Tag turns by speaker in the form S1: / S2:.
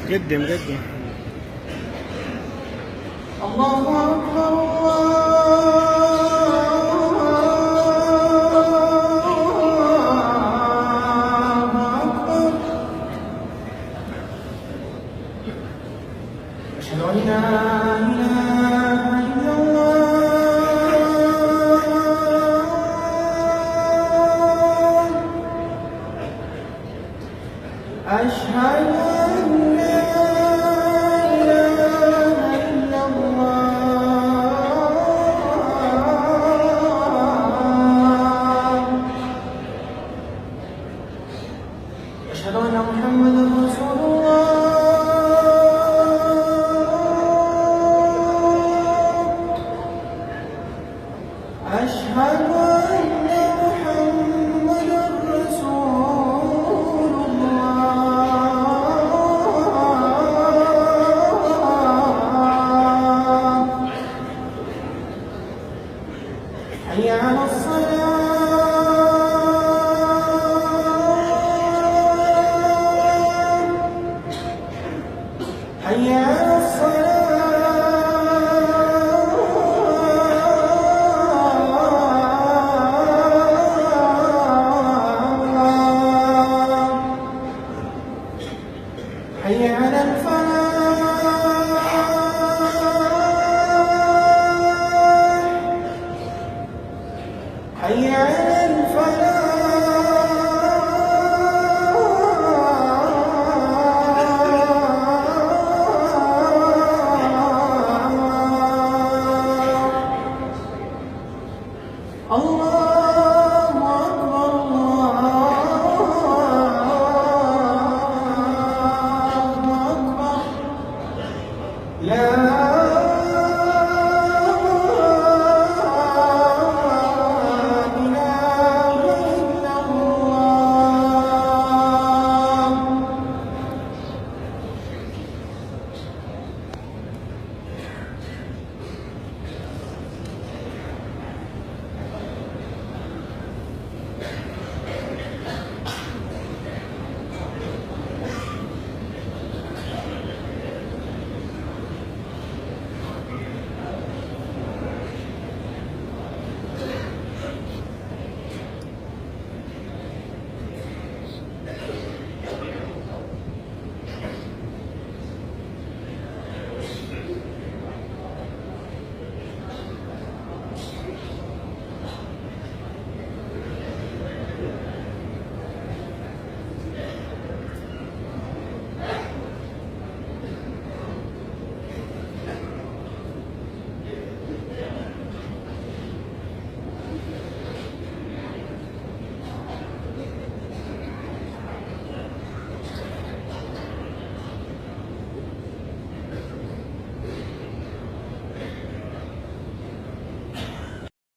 S1: قدم قدم.
S2: الله أكبر الله أكبر. أشهد أن لا إله إلا الله. أشهد أن لا إله إلا الله. أشهد أن محمدا رسول الله. أشهد أن محمدا رسول الله. حي على الصلاة. حي على الصلاة. حي على الفلاح.